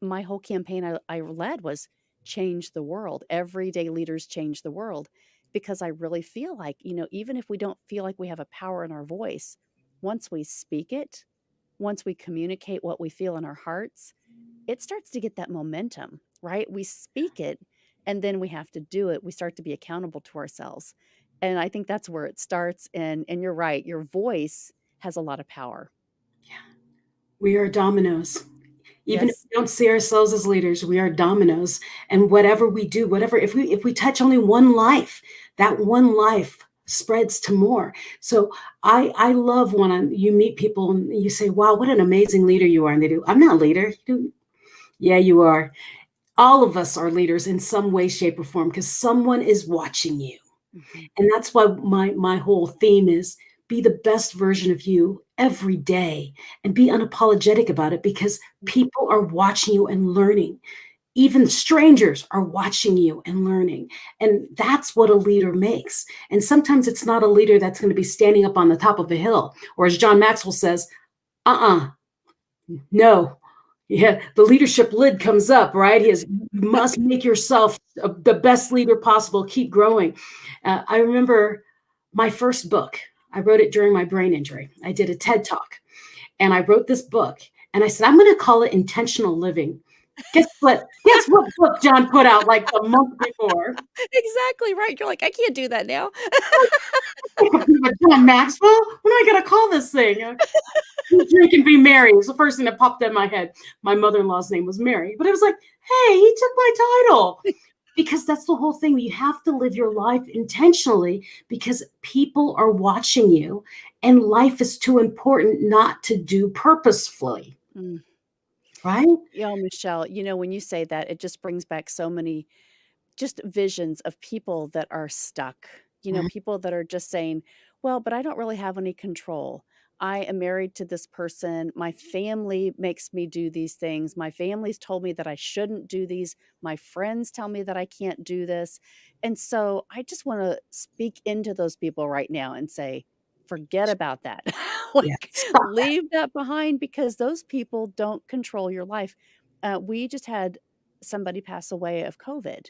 my whole campaign I led was change the world. Everyday leaders change the world, because I really feel like, even if we don't feel like we have a power in our voice, once we speak it, once we communicate what we feel in our hearts, it starts to get that momentum, right? We speak it and then we have to do it. We start to be accountable to ourselves. And I think that's where it starts. And you're right, your voice has a lot of power. We are dominoes. Even if Yes. we don't see ourselves as leaders, we are dominoes. And whatever we do, if we touch only one life, that one life spreads to more. So I love when you meet people and you say, "Wow, what an amazing leader you are." And they do, "I'm not a leader." Yeah, you are. All of us are leaders in some way, shape, or form, because someone is watching you. Mm-hmm. And that's why my whole theme is be the best version of you every day and be unapologetic about it, because people are watching you and learning. Even strangers are watching you and learning. And that's what a leader makes. And sometimes it's not a leader that's going to be standing up on the top of a hill, or as John Maxwell says, no. Yeah, the leadership lid comes up, right? You must make yourself the best leader possible. Keep growing. I remember my first book. I wrote it during my brain injury. I did a TED Talk, and I wrote this book. And I said, "I'm going to call it Intentional Living." Guess what? Guess what book John put out like the month before? Exactly right. You're like, I can't do that now. John Maxwell? What am I going to call this thing? Drink and be Mary was the first thing that popped in my head. My mother-in-law's name was Mary, but it was like, hey, he took my title. Because that's the whole thing. You have to live your life intentionally, because people are watching you, and life is too important not to do purposefully. Mm. Right? Yeah, Michelle, when you say that, it just brings back so many just visions of people that are stuck, people that are just saying, "Well, but I don't really have any control. I am married to this person. My family makes me do these things. My family's told me that I shouldn't do these. My friends tell me that I can't do this." And so I just want to speak into those people right now and say, forget about that. Like, leave that behind, because those people don't control your life. We just had somebody pass away of COVID,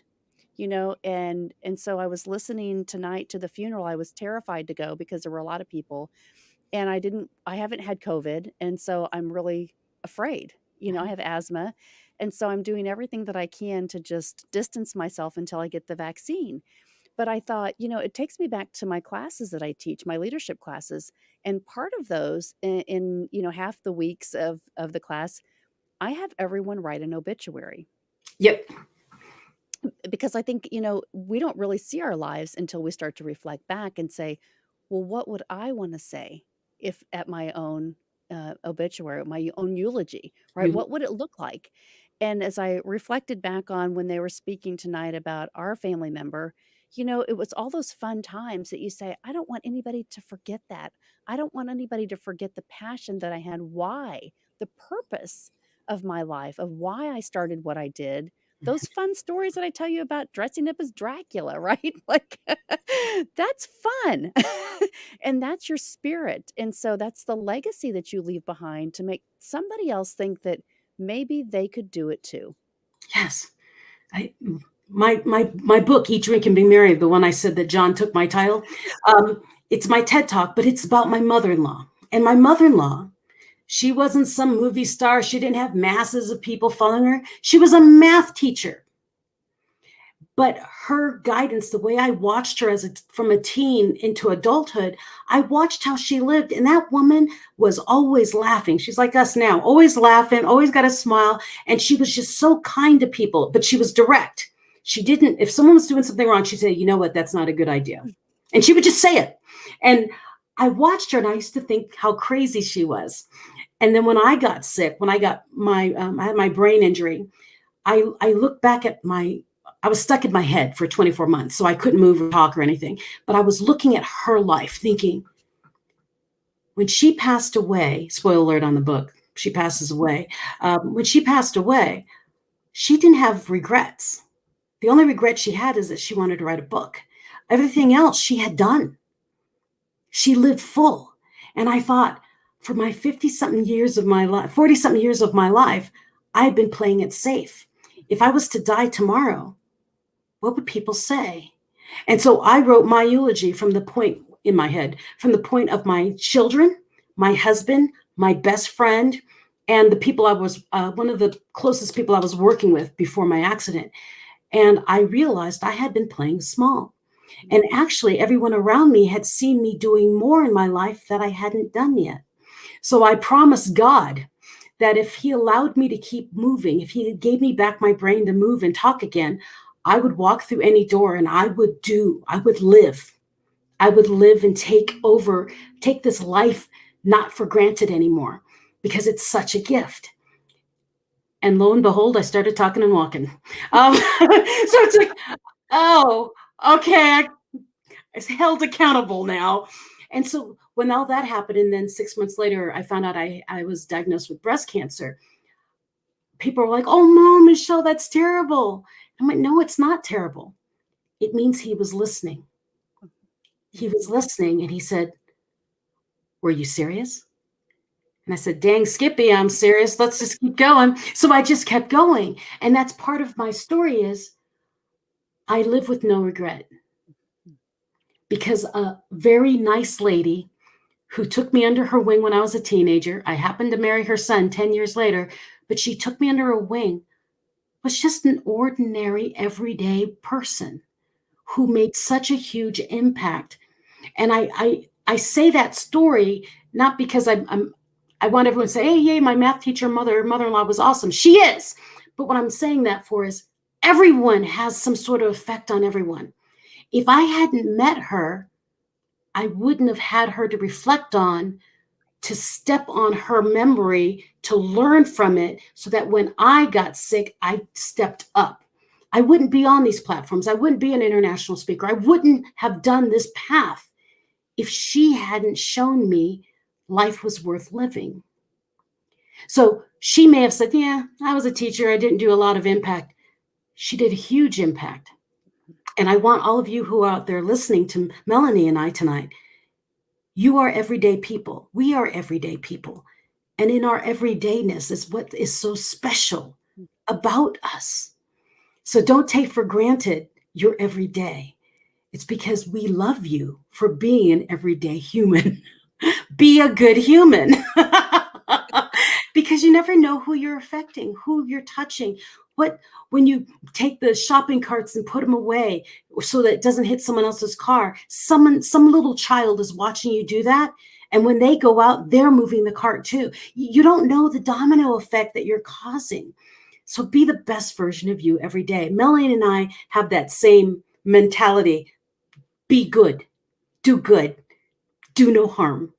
and so I was listening tonight to the funeral. I was terrified to go because there were a lot of people, and I haven't had COVID, and so I'm really afraid. I have asthma, and so I'm doing everything that I can to just distance myself until I get the vaccine. But I thought, it takes me back to my classes that I teach, my leadership classes. And part of those in half the weeks of the class, I have everyone write an obituary. Yep. Because I think, we don't really see our lives until we start to reflect back and say, well, what would I want to say if at my own obituary, my own eulogy, right? What would it look like? And as I reflected back on when they were speaking tonight about our family member, it was all those fun times that you say, I don't want anybody to forget that. I don't want anybody to forget the passion that I had, why, the purpose of my life, of why I started what I did. Those fun stories that I tell you about dressing up as Dracula, right? Like, that's fun. And that's your spirit. And so that's the legacy that you leave behind to make somebody else think that maybe they could do it too. Yes. My book, Eat, Drink, and Be Merry, the one I said that John took my title, it's my TED Talk, but it's about my mother-in-law. And my mother-in-law, she wasn't some movie star. She didn't have masses of people following her. She was a math teacher. But her guidance, the way I watched her from a teen into adulthood, I watched how she lived. And that woman was always laughing. She's like us now, always laughing, always got a smile. And she was just so kind to people, but she was direct. She didn't, if someone was doing something wrong, she'd say, you know what, that's not a good idea. And she would just say it. And I watched her and I used to think how crazy she was. And then when I got sick, when I got I had my brain injury, I looked back at I was stuck in my head for 24 months, so I couldn't move or talk or anything. But I was looking at her life thinking, when she passed away, spoiler alert on the book, she passes away. When she passed away, she didn't have regrets. The only regret she had is that she wanted to write a book. Everything else she had done. She lived full. And I thought, for my 50-something years of my life, 40-something years of my life, I've been playing it safe. If I was to die tomorrow, what would people say? And so I wrote my eulogy from the point in my head, from the point of my children, my husband, my best friend, and the people I was, one of the closest people I was working with before my accident. And I realized I had been playing small. And actually, everyone around me had seen me doing more in my life that I hadn't done yet. So I promised God that if he allowed me to keep moving, if he gave me back my brain to move and talk again, I would walk through any door and I would live and take this life not for granted anymore, because it's such a gift. And lo and behold, I started talking and walking. So it's like, oh, okay, I held accountable now. And so when all that happened, and then 6 months later, I found out I was diagnosed with breast cancer. People were like, oh no, Michelle, that's terrible. I'm like, no, it's not terrible. It means he was listening. He was listening and he said, were you serious? And I said, dang, Skippy, I'm serious. Let's just keep going. So I just kept going. And that's part of my story is I live with no regret. Because a very nice lady who took me under her wing when I was a teenager, I happened to marry her son 10 years later, but she took me under her wing, was just an ordinary, everyday person who made such a huge impact. And I say that story not because I want everyone to say, hey, yay, my math teacher, mother-in-law was awesome. She is. But what I'm saying that for is everyone has some sort of effect on everyone. If I hadn't met her, I wouldn't have had her to reflect on, to step on her memory, to learn from it, so that when I got sick, I stepped up. I wouldn't be on these platforms. I wouldn't be an international speaker. I wouldn't have done this path if she hadn't shown me life was worth living. So she may have said, yeah, I was a teacher. I didn't do a lot of impact. She did a huge impact. And I want all of you who are out there listening to Melahni and I tonight, you are everyday people. We are everyday people. And in our everydayness is what is so special about us. So don't take for granted your everyday. It's because we love you for being an everyday human. Be a good human. Because you never know who you're affecting, who you're touching, What when you take the shopping carts and put them away so that it doesn't hit someone else's car, some little child is watching you do that. And when they go out, they're moving the cart too. You don't know the domino effect that you're causing. So be the best version of you every day. Melanie and I have that same mentality. Be good, do no harm,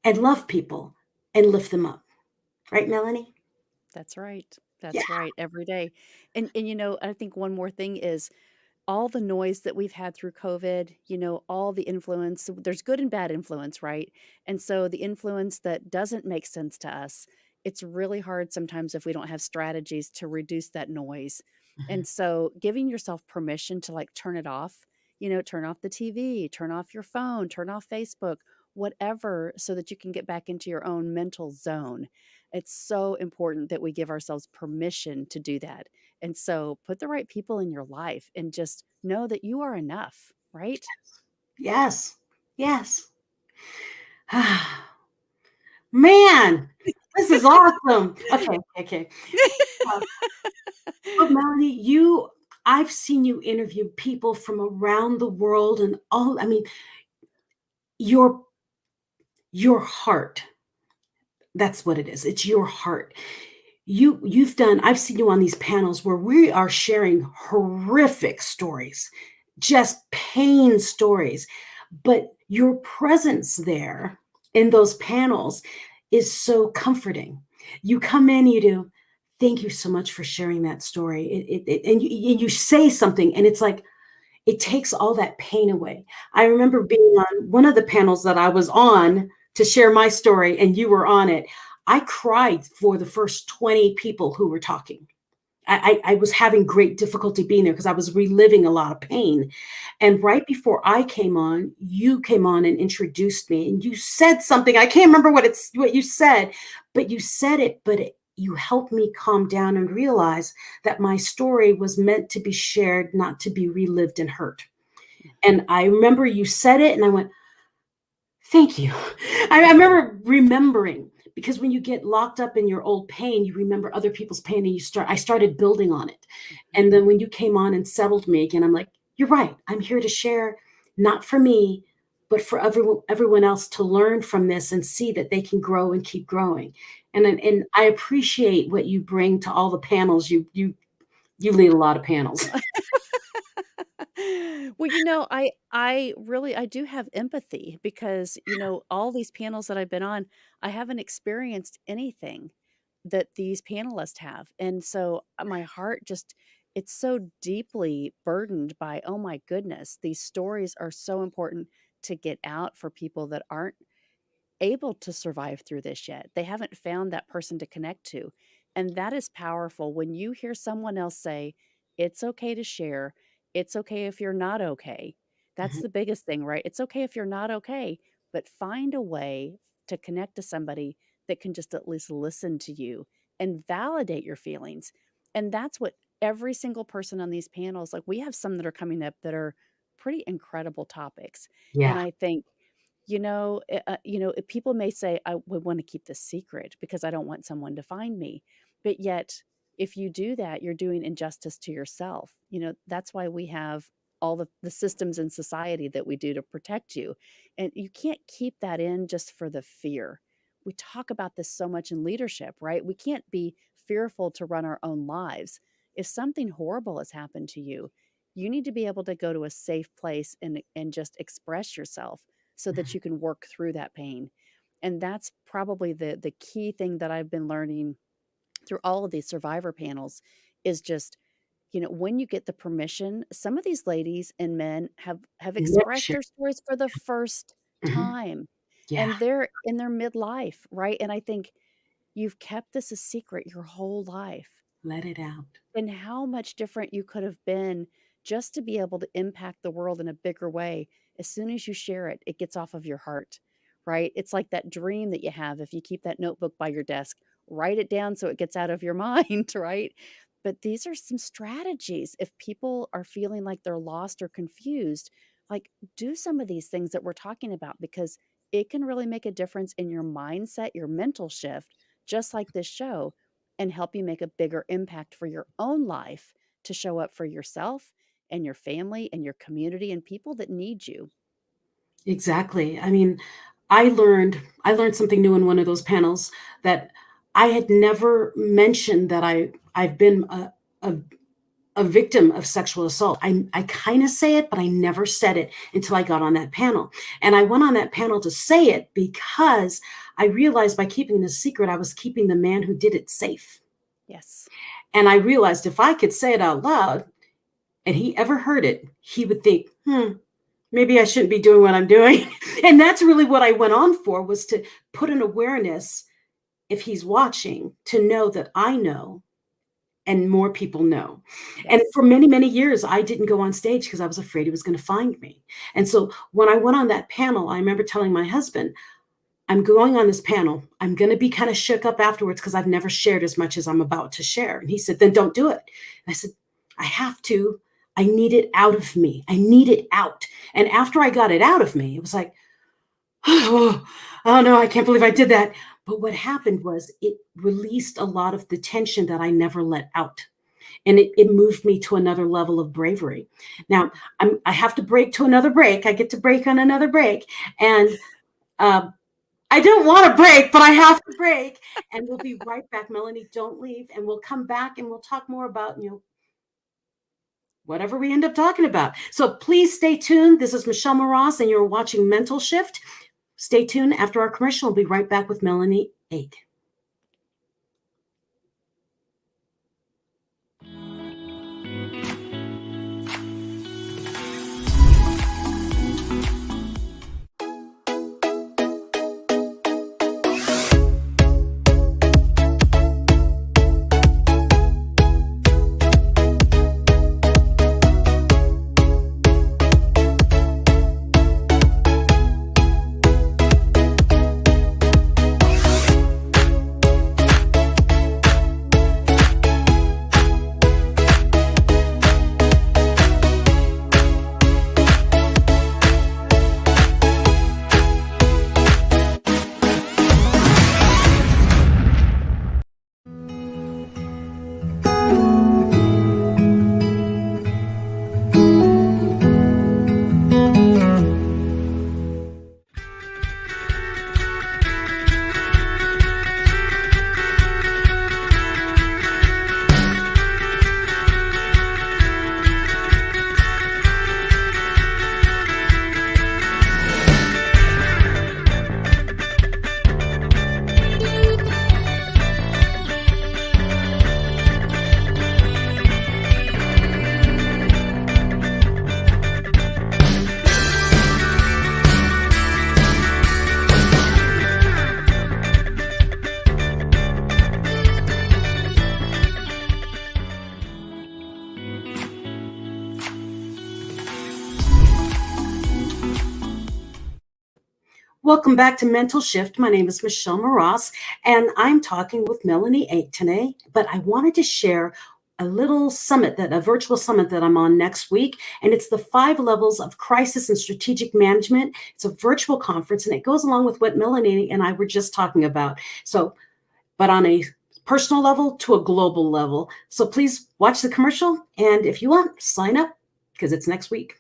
and love people and lift them up. Right, Melanie? That's right. That's Yeah. right. Every day. And I think one more thing is all the noise that we've had through COVID, all the influence, so there's good and bad influence, right? And so the influence that doesn't make sense to us, it's really hard sometimes if we don't have strategies to reduce that noise. And so giving yourself permission to like turn it off, turn off the TV, turn off your phone, turn off Facebook, whatever, so that you can get back into your own mental zone. It's so important that we give ourselves permission to do that. And so put the right people in your life and just know that you are enough, right? Yes. Yes. Man, this is awesome. Okay. But Melanie, I've seen you interview people from around the world and your heart. That's what it is. It's your heart. I've seen you on these panels where we are sharing horrific stories, just pain stories. But your presence there in those panels is so comforting. You come in, you do, thank you so much for sharing that story. And you say something, and it's like, it takes all that pain away. I remember being on one of the panels that I was on to share my story, and you were on it. I cried for the first 20 people who were talking. I was having great difficulty being there because I was reliving a lot of pain. And right before I came on, you came on and introduced me, and you said something. I can't remember what you said, but you said it, you helped me calm down and realize that my story was meant to be shared, not to be relived and hurt. And I remember you said it, and I went, thank you. I remember remembering, because when you get locked up in your old pain, you remember other people's pain, and I started building on it. And then when you came on and settled me again, I'm like, you're right. I'm here to share, not for me, but for everyone else to learn from this and see that they can grow and keep growing. And I appreciate what you bring to all the panels. You lead a lot of panels. Well, I do have empathy because, all these panels that I've been on, I haven't experienced anything that these panelists have. And so my heart it's so deeply burdened by, oh my goodness, these stories are so important to get out for people that aren't able to survive through this yet. They haven't found that person to connect to. And that is powerful when you hear someone else say, it's okay to share. It's okay if you're not okay. That's the biggest thing, right? It's okay if you're not okay, but find a way to connect to somebody that can just at least listen to you and validate your feelings. And that's what every single person on these panels, like we have some that are coming up that are pretty incredible topics. And Yeah. I think people may say, I would want to keep this secret because I don't want someone to find me. But yet, if you do that, you're doing injustice to yourself. That's why we have all the systems in society that we do to protect you. And you can't keep that in just for the fear. We talk about this so much in leadership, right? We can't be fearful to run our own lives. If something horrible has happened to you, you need to be able to go to a safe place and just express yourself so that you can work through that pain. And that's probably the key thing that I've been learning through all of these survivor panels is just, when you get the permission, some of these ladies and men have expressed their stories for the first time. Yeah. And they're in their midlife, right? And I think you've kept this a secret your whole life. Let it out. And how much different you could have been just to be able to impact the world in a bigger way. As soon as you share it, it gets off of your heart, right? It's like that dream that you have. If you keep that notebook by your desk, write it down so it gets out of your mind, right? But these are some strategies. If people are feeling like they're lost or confused, like do some of these things that we're talking about because it can really make a difference in your mindset, your mental shift, just like this show. and help you make a bigger impact for your own life to show up for yourself and your family and your community and people that need you. Exactly. I mean, I learned something new in one of those panels that I had never mentioned that I've been a victim of sexual assault. I kind of say it, but I never said it until I got on that panel. And I went on that panel to say it because I realized by keeping it a secret, I was keeping the man who did it safe. Yes. And I realized if I could say it out loud and he ever heard it, he would think, maybe I shouldn't be doing what I'm doing. And that's really what I went on for, was to put an awareness, if he's watching, to know that I know and more people know. Yes. And for many, many years, I didn't go on stage because I was afraid he was going to find me. And so when I went on that panel, I remember telling my husband, I'm going on this panel. I'm going to be kind of shook up afterwards because I've never shared as much as I'm about to share. And he said, then don't do it. And I said, I have to. I need it out of me. I need it out. And after I got it out of me, it was like, oh no, I can't believe I did that. But what happened was it released a lot of the tension that I never let out. And it moved me to another level of bravery. Now, I have to break to another break. I get to break on another break. And I don't want to break, but I have to break. And we'll be right back. Melanie, don't leave. And we'll come back and we'll talk more about, whatever we end up talking about. So please stay tuned. This is Michelle Mras, and you're watching Mental Shift. Stay tuned. After our commercial, we'll be right back with Melahni Ake. Welcome back to Mental Shift. My name is Michelle Mras, and I'm talking with Melahni Ake today. But I wanted to share a little summit, a virtual summit that I'm on next week, and it's the 5 levels of crisis and strategic management. It's a virtual conference, and it goes along with what Melanie and I were just talking about. So, but on a personal level to a global level. So please watch the commercial, and if you want, sign up because it's next week.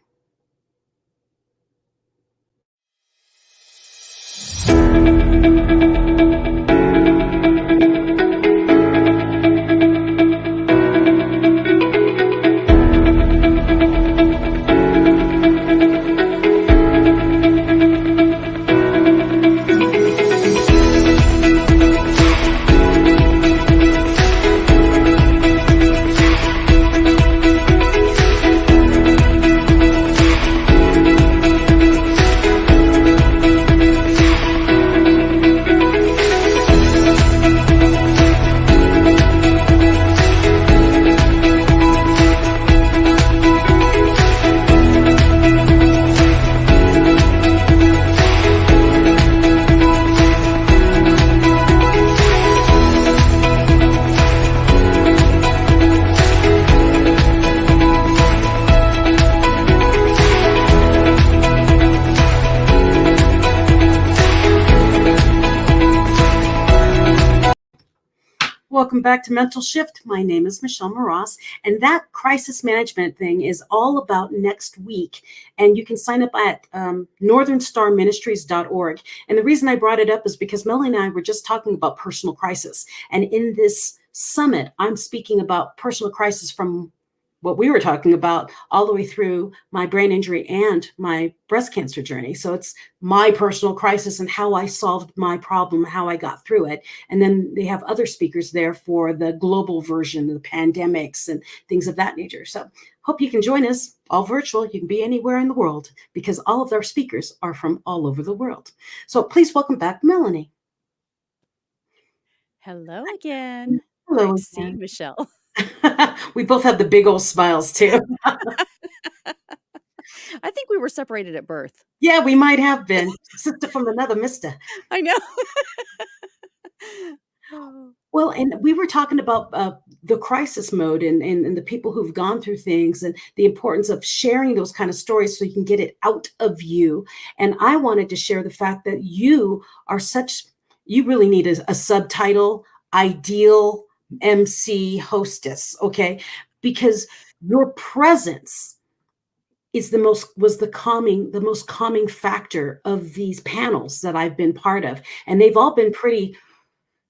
Welcome back to Mental Shift. My name is Michelle Mras, and that crisis management thing is all about next week. And you can sign up at northernstarministries.org. And the reason I brought it up is because Melanie and I were just talking about personal crisis. And in this summit, I'm speaking about personal crisis from what we were talking about all the way through my brain injury and my breast cancer journey. So it's my personal crisis and how I solved my problem, how I got through it. And then they have other speakers there for the global version, the pandemics and things of that nature. So hope you can join us, all virtual. You can be anywhere in the world because all of our speakers are from all over the world. So please welcome back Melanie. Hello again. Hello Great to see again. you, Michelle. We both have the big old smiles too. I think we were separated at birth. Yeah, we might have been. Sister from another mister. I know. Well, and we were talking about the crisis mode and the people who've gone through things and the importance of sharing those kind of stories so you can get it out of you. And I wanted to share the fact that you really need a subtitle, ideal MC hostess, okay? Because your presence is the most calming factor of these panels that I've been part of. And they've all been pretty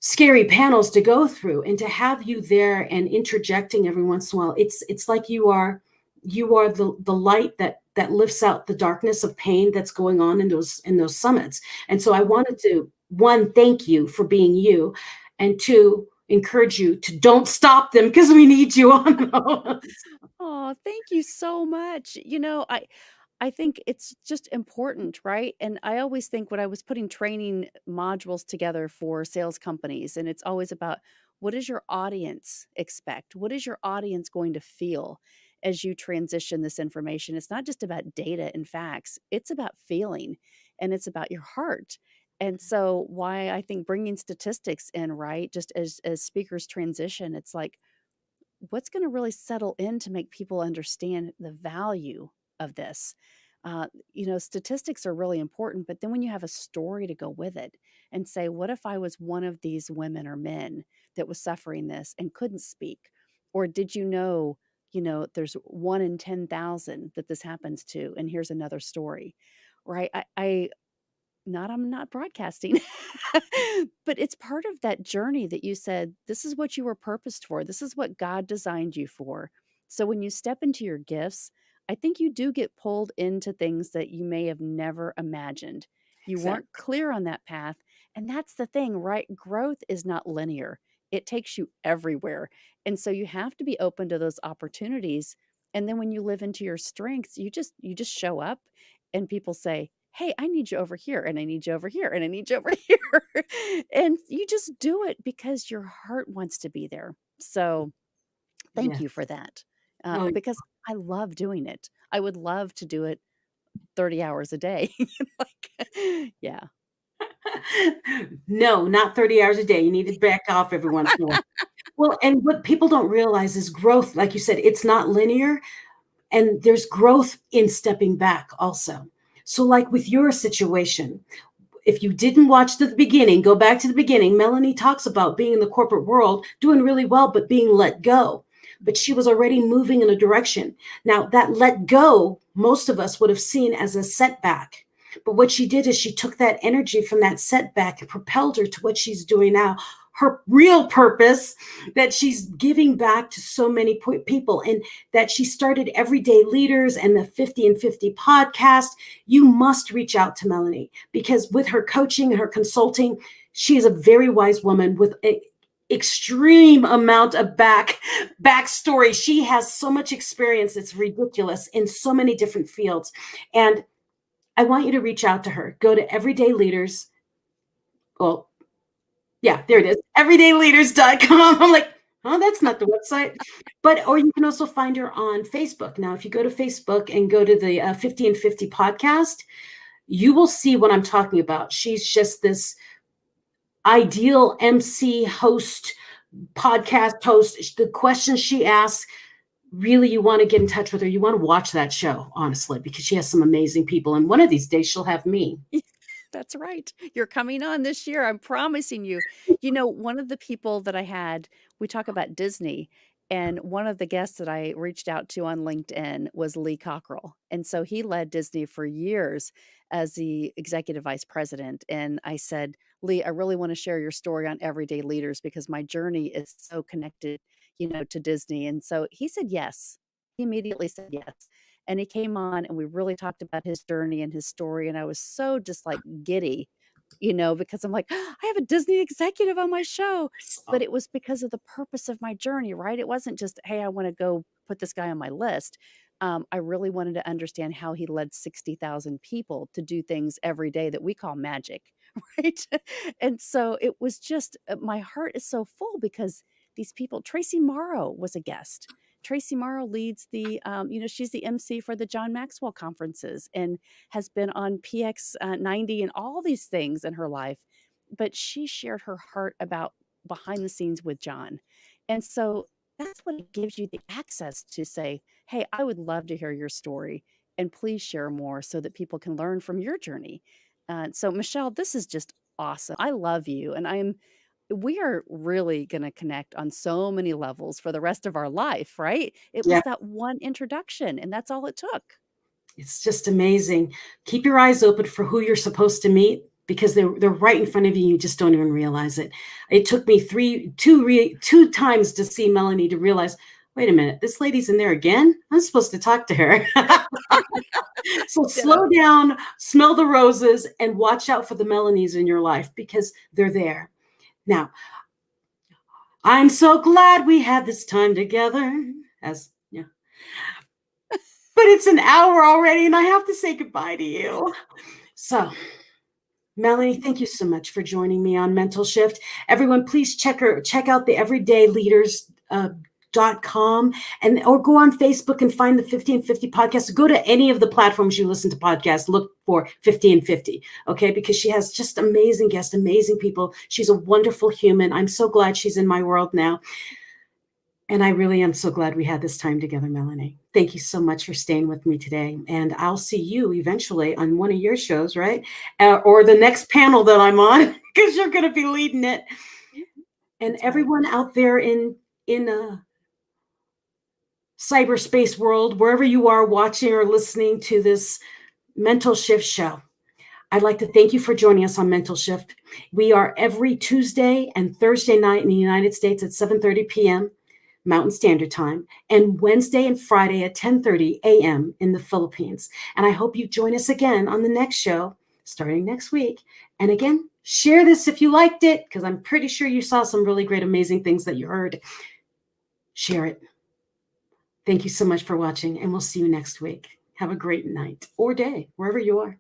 scary panels to go through, and to have you there and interjecting every once in a while, it's like you are the light that lifts out the darkness of pain that's going on in those summits. And so I wanted to, one, thank you for being you, and two, encourage you to don't stop them because we need you on those. Oh, thank you so much. I think it's just important, right? And I always think when I was putting training modules together for sales companies, and it's always about what does your audience expect? What is your audience going to feel as you transition this information? It's not just about data and facts, it's about feeling, and it's about your heart. And so why I think bringing statistics in, right? Just as speakers transition, it's like, what's going to really settle in to make people understand the value of this? Statistics are really important, but then when you have a story to go with it and say, what if I was one of these women or men that was suffering this and couldn't speak? Or did there's 1 in 10,000 that this happens to, and here's another story, right? I'm not broadcasting, but it's part of that journey that you said, this is what you were purposed for. This is what God designed you for. So when you step into your gifts, I think you do get pulled into things that you may have never imagined. You weren't clear on that path. And that's the thing, right? Growth is not linear. It takes you everywhere. And so you have to be open to those opportunities. And then when you live into your strengths, you just show up and people say, hey, I need you over here, and I need you over here, and I need you over here. And you just do it because your heart wants to be there. So thank you for that. Because I love doing it. I would love to do it 30 hours a day. Yeah. No, not 30 hours a day. You need to back off every once in a while. Well, and what people don't realize is growth, like you said, it's not linear. And there's growth in stepping back also. So like with your situation, if you didn't watch the beginning, go back to the beginning. Melanie talks about being in the corporate world, doing really well, but being let go. But she was already moving in a direction. Now that let go, most of us would have seen as a setback. But what she did is she took that energy from that setback and propelled her to what she's doing now. Her real purpose, that she's giving back to so many people, and that she started Everyday Leaders and the 50 and 50 podcast. You must reach out to Melanie, because with her coaching and her consulting, she is a very wise woman with an extreme amount of backstory. She has so much experience. It's ridiculous in so many different fields. And I want you to reach out to her. Go to Everyday Leaders. Well, yeah, there it is. Everydayleaders.com. I'm like, oh, that's not the website. Or you can also find her on Facebook. Now, if you go to Facebook and go to the 50 and 50 podcast, you will see what I'm talking about. She's just this ideal MC host, podcast host. The questions she asks, really, you want to get in touch with her. You want to watch that show, honestly, because she has some amazing people. And one of these days she'll have me. That's right. You're coming on this year. I'm promising you. One of the people that I had, we talk about Disney, and one of the guests that I reached out to on LinkedIn was Lee Cockrell. And so he led Disney for years as the executive vice president. And I said, Lee, I really want to share your story on Everyday Leaders because my journey is so connected, to Disney. And so he said yes. He immediately said yes. And he came on and we really talked about his journey and his story. And I was so just like giddy, because I'm like, I have a Disney executive on my show. But it was because of the purpose of my journey, right? It wasn't just, hey, I want to go put this guy on my list. I really wanted to understand how he led 60,000 people to do things every day that we call magic, right? And so it was just, my heart is so full because these people, Tracy Morrow was a guest. Tracy Morrow leads she's the MC for the John Maxwell conferences and has been on PX 90 and all these things in her life. But she shared her heart about behind the scenes with John. And so that's what it gives you the access to say, hey, I would love to hear your story and please share more so that people can learn from your journey. So Michelle, this is just awesome. I love you. And we are really going to connect on so many levels for the rest of our life, right? It was that one introduction and that's all it took. It's just amazing. Keep your eyes open for who you're supposed to meet because they're right in front of you. You just don't even realize it. It took me two times to see Melanie to realize, wait a minute, this lady's in there again? I'm supposed to talk to her. So slow down, smell the roses, and watch out for the Melanies in your life because they're there. Now, I'm so glad we had this time together. But it's an hour already, and I have to say goodbye to you. So, Melanie, thank you so much for joining me on Mental Shift. Everyone, please check out the everydayleaders.com or go on Facebook and find the 50 and 50 podcast. Go to any of the platforms you listen to podcasts. Look for 50 and 50, okay? Because she has just amazing guests, amazing people. She's a wonderful human. I'm so glad she's in my world now. And I really am so glad we had this time together, Melanie. Thank you so much for staying with me today. And I'll see you eventually on one of your shows, right? Or the next panel that I'm on, because you're going to be leading it. And everyone out there in a cyberspace world, wherever you are watching or listening to this Mental Shift show, I'd like to thank you for joining us on Mental Shift. We are every Tuesday and Thursday night in the United States at 7:30 p.m. Mountain Standard Time, and Wednesday and Friday at 10:30 a.m. in the Philippines. And I hope you join us again on the next show, starting next week. And again, share this if you liked it, because I'm pretty sure you saw some really great, amazing things that you heard. Share it. Thank you so much for watching, and we'll see you next week. Have a great night or day, wherever you are.